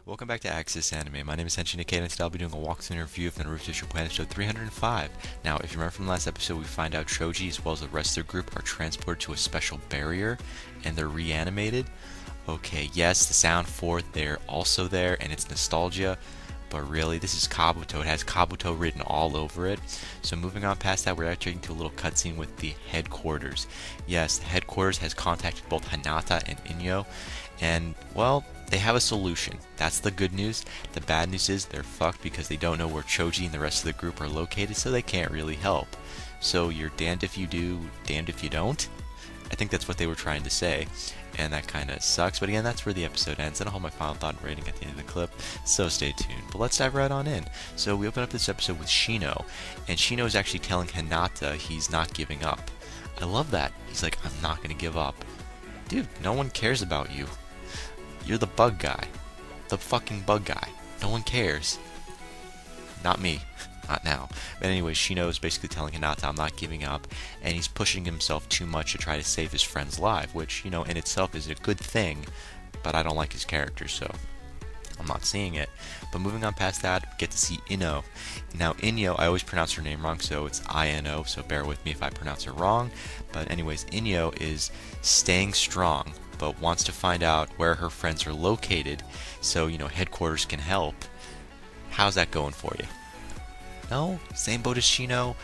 Welcome back to Axis Anime. My name is Henshin Ikeda, and today I'll be doing a walkthrough and review of the Naruto Shippuden episode 305. Now, if you remember from the last episode, we find out Choji as well as the rest of their group are transported to a special barrier, and they're reanimated. Okay, yes, the sound for they're also there, and it's nostalgia, but really, this is Kabuto. It has Kabuto written all over it. So moving on past that, we're actually into a little cutscene with the headquarters. Yes, the headquarters has contacted both Hinata and Inyo, and, well, they have a solution. That's the good news. The bad news is they're fucked because they don't know where Choji and the rest of the group are located, so they can't really help. So you're damned if you do, damned if you don't. I think that's what they were trying to say, and that kind of sucks. But again, that's where the episode ends, and I'll hold my final thought and rating at the end of the clip, so stay tuned. But let's dive right on in. So we open up this episode with Shino, and Shino is actually telling Hinata he's not giving up. I love that. He's like, I'm not going to give up. Dude, no one cares about you. You're the bug guy. The fucking bug guy. No one cares. Not me. Not now. But anyway, Shino is basically telling Hinata, I'm not giving up, and he's pushing himself too much to try to save his friend's life, which, you know, in itself is a good thing, but I don't like his character, so I'm not seeing it. But moving on past that, we get to see Inno. Now, Inyo, I always pronounce her name wrong, so it's I-N-O, so bear with me if I pronounce her wrong. But anyways, Inyo is staying strong, but wants to find out where her friends are located, so, you know, headquarters can help. How's that going for you? No? Same boat as Shino?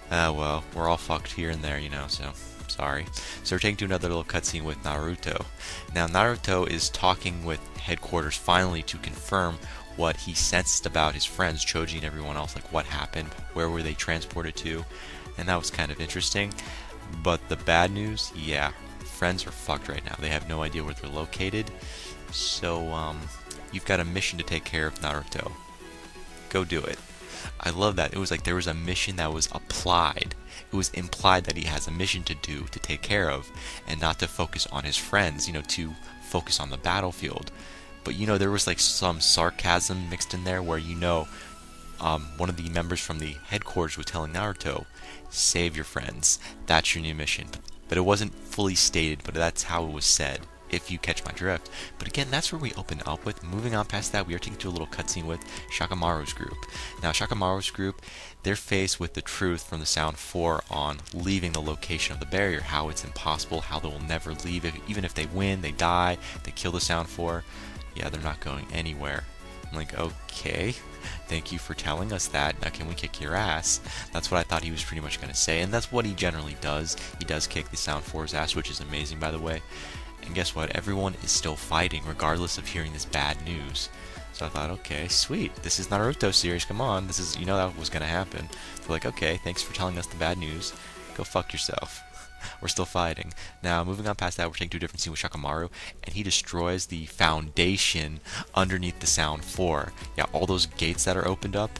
Well, we're all fucked here and there, you know, so sorry. So we're taking to another little cutscene with Naruto. Now, Naruto is talking with headquarters finally to confirm what he sensed about his friends, Choji and everyone else, like what happened, where were they transported to, and that was kind of interesting. But the bad news, yeah, friends are fucked right now. They have no idea where they're located. So, you've got a mission to take care of, Naruto. Go do it. I love that. It was like there was a mission that was applied. It was implied that he has a mission to do, to take care of, and not to focus on his friends, you know, to focus on the battlefield. But, you know, there was like some sarcasm mixed in there where, you know, one of the members from the headquarters was telling Naruto, save your friends. That's your new mission. But it wasn't fully stated, but that's how it was said, if you catch my drift. But again, that's where we open up with. Moving on past that, we are taken to a little cutscene with Shakamaru's group. Now, Shakamaru's group, they're faced with the truth from the Sound 4 on leaving the location of the barrier, how it's impossible, how they will never leave. Even if they win, they die, they kill the Sound 4. Yeah, they're not going anywhere. I'm like, okay, thank you for telling us that. Now can we kick your ass? That's what I thought he was pretty much going to say, and that's what he generally does. He does kick the Sound 4's ass, which is amazing, by the way. And guess what? Everyone is still fighting, regardless of hearing this bad news. So I thought, okay, sweet. This is Naruto series. Come on. This is, you know, that was going to happen. So like, okay, thanks for telling us the bad news. Go fuck yourself. We're still fighting. Now, moving on past that, we're taking to a different scene with Shakamaru, and he destroys the foundation underneath the Sound 4. Yeah, all those gates that are opened up,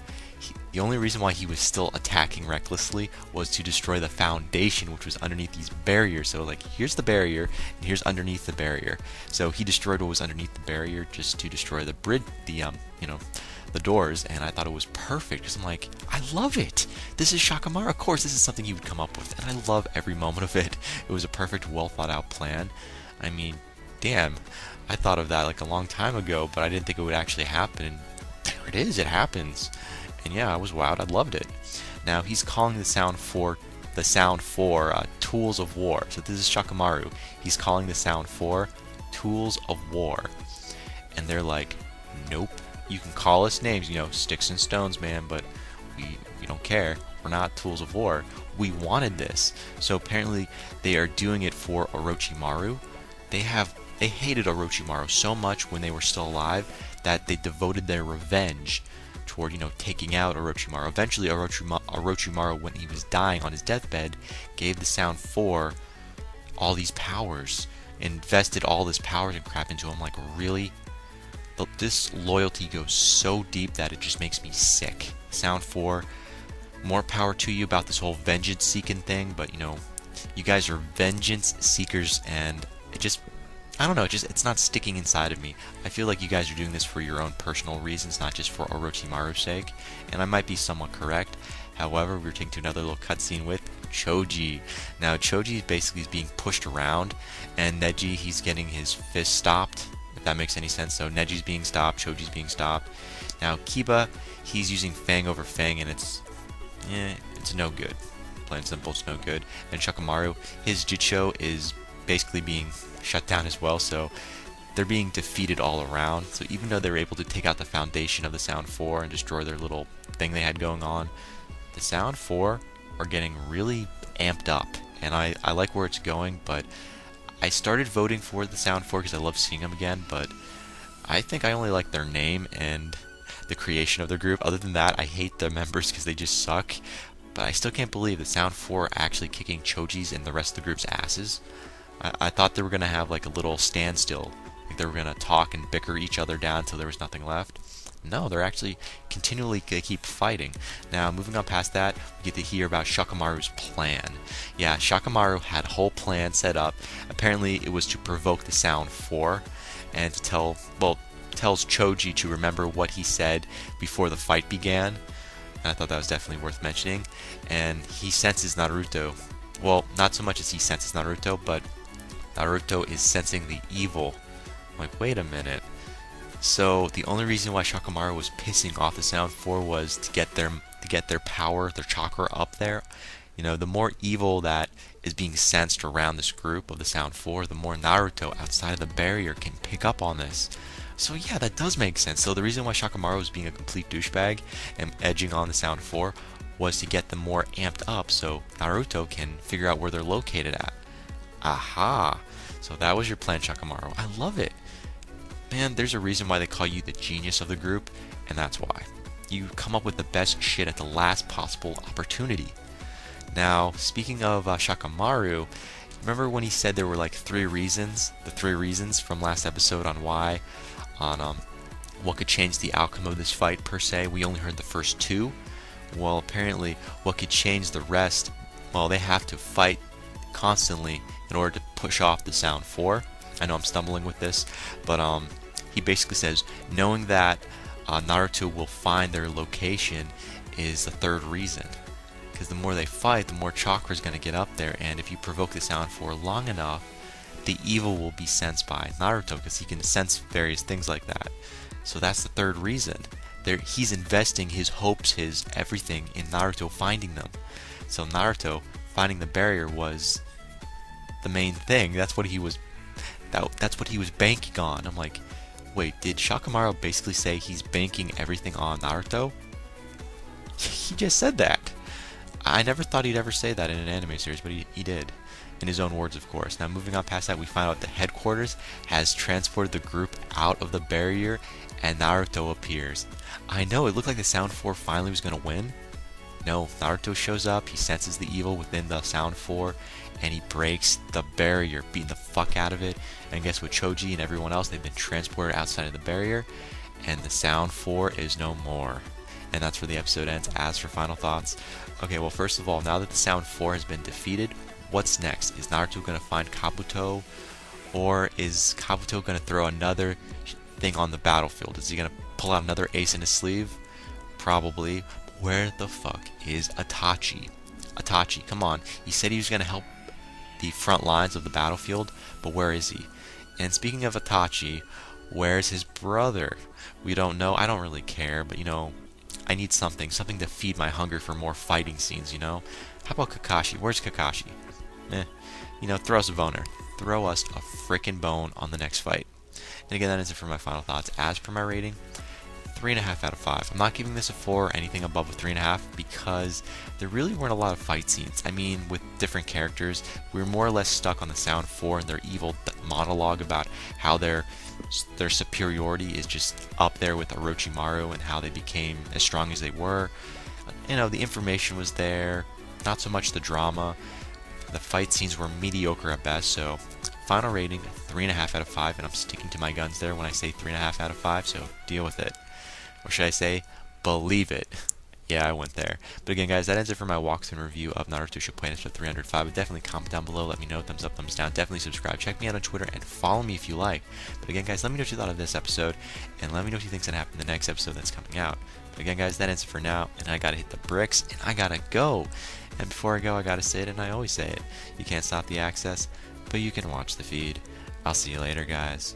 the only reason why he was still attacking recklessly was to destroy the foundation, which was underneath these barriers. So, like, here's the barrier, and here's underneath the barrier. So he destroyed what was underneath the barrier just to destroy the bridge, the doors, and I thought it was perfect, because I'm like, I love it! This is Shakamaru, of course, this is something he would come up with, and I love every moment of it. It was a perfect, well thought out plan. I mean, damn, I thought of that like a long time ago, but I didn't think it would actually happen, and there it is, it happens. And yeah, I was wowed, I loved it. Now, he's calling the Sound 4 Tools of War. So this is Shakamaru. He's calling the Sound 4 Tools of War. And they're like, nope. You can call us names, you know, sticks and stones, man, but we don't care. We're not tools of war. We wanted this. So apparently they are doing it for Orochimaru. They hated Orochimaru so much when they were still alive that they devoted their revenge toward, you know, taking out Orochimaru. Eventually Orochimaru, when he was dying on his deathbed, gave the Sound 4 all these powers, invested all this powers and crap into him. Like, really? But this loyalty goes so deep that it just makes me sick. Sound 4, more power to you about this whole vengeance seeking thing, but, you know, you guys are vengeance seekers, and it just, I don't know, it's not sticking inside of me. I feel like you guys are doing this for your own personal reasons, not just for Orochimaru's sake, and I might be somewhat correct. However, we're taking to another little cutscene with Choji. Now, Choji basically is being pushed around, and Neji, he's getting his fist stopped, if that makes any sense. So Neji's being stopped, Choji's being stopped. Now Kiba, he's using Fang over Fang, and it's no good. Plain and simple, it's no good. And Shakamaru, his Jitcho is basically being shut down as well, so they're being defeated all around. So even though they were able to take out the foundation of the Sound 4 and destroy their little thing they had going on, the Sound 4 are getting really amped up, and I like where it's going. But I started voting for the Sound 4 because I love seeing them again, but I think I only like their name and the creation of their group. Other than that, I hate the members because they just suck. But I still can't believe the Sound 4 are actually kicking Choji's and the rest of the group's asses. I thought they were going to have like a little standstill. Like they were going to talk and bicker each other down until there was nothing left. No, they're actually continually going to keep fighting. Now, moving on past that, we get to hear about Shakamaru's plan. Yeah, Shakamaru had a whole plan set up. Apparently, it was to provoke the Sound 4 and to tells Choji to remember what he said before the fight began. And I thought that was definitely worth mentioning. And he senses Naruto. Well, not so much as he senses Naruto, but Naruto is sensing the evil. I'm like, wait a minute. So the only reason why Shakamaru was pissing off the Sound 4 was to get their power, their chakra up there. You know, the more evil that is being sensed around this group of the Sound 4, the more Naruto outside of the barrier can pick up on this. So yeah, that does make sense. So the reason why Shakamaru was being a complete douchebag and edging on the Sound 4 was to get them more amped up so Naruto can figure out where they're located at. Aha! So that was your plan, Shakamaru. I love it. Man, there's a reason why they call you the genius of the group, and that's why. You come up with the best shit at the last possible opportunity. Now, speaking of Shakamaru, remember when he said there were like 3 reasons? The 3 reasons from last episode on why? On what could change the outcome of this fight per se. We only heard the first 2. Well, apparently what could change the rest, well, they have to fight constantly in order to push off the Sound 4. I know I'm stumbling with this, but he basically says knowing that Naruto will find their location is the 3rd reason. Because the more they fight, the more chakra is going to get up there, and if you provoke the Sound 4 long enough, the evil will be sensed by Naruto because he can sense various things like that. So that's the 3rd reason. He's investing his hopes, his everything in Naruto finding them. So Naruto finding the barrier was the main thing. That's what he was banking on. I'm like, wait, did Shakamaru basically say he's banking everything on Naruto? He just said that. I never thought he'd ever say that in an anime series, but he did. In his own words, of course. Now, moving on past that, we find out the headquarters has transported the group out of the barrier, and Naruto appears. I know, it looked like the Sound 4 finally was going to win. No, Naruto shows up, he senses the evil within the Sound 4, and he breaks the barrier, beating the fuck out of it. And guess what, Choji and everyone else, they've been transported outside of the barrier, and the Sound 4 is no more. And that's where the episode ends. As for final thoughts, okay, well, first of all, now that the Sound 4 has been defeated, what's next? Is Naruto going to find Kabuto, or is Kabuto going to throw another thing on the battlefield? Is he going to pull out another ace in his sleeve? Probably. Where the fuck is Itachi? Itachi, come on. He said he was going to help the front lines of the battlefield, but where is he? And speaking of Itachi, where's his brother? We don't know. I don't really care, but you know, I need something to feed my hunger for more fighting scenes, you know? How about Kakashi? Where's Kakashi? You know, throw us a boner. Throw us a frickin' bone on the next fight. And again, that is it for my final thoughts. As per my rating, 3.5 out of 5. I'm not giving this a 4 or anything above a 3.5 because there really weren't a lot of fight scenes. I mean, with different characters, we were more or less stuck on the Sound 4 and their evil monologue about how their superiority is just up there with Orochimaru and how they became as strong as they were. You know, the information was there, not so much the drama. The fight scenes were mediocre at best, so final rating, 3.5 out of 5, and I'm sticking to my guns there when I say 3.5 out of 5, so deal with it. Or should I say, believe it. Yeah, I went there. But again, guys, that ends it for my walkthrough review of Naruto Shippuden episode 305. But definitely comment down below, let me know, thumbs up, thumbs down. Definitely subscribe, check me out on Twitter, and follow me if you like. But again, guys, let me know what you thought of this episode, and let me know what you think's gonna happen in the next episode that's coming out. But again, guys, that ends it for now, and I gotta hit the bricks, and I gotta go. And before I go, I gotta say it, and I always say it. You can't stop the access, but you can watch the feed. I'll see you later, guys.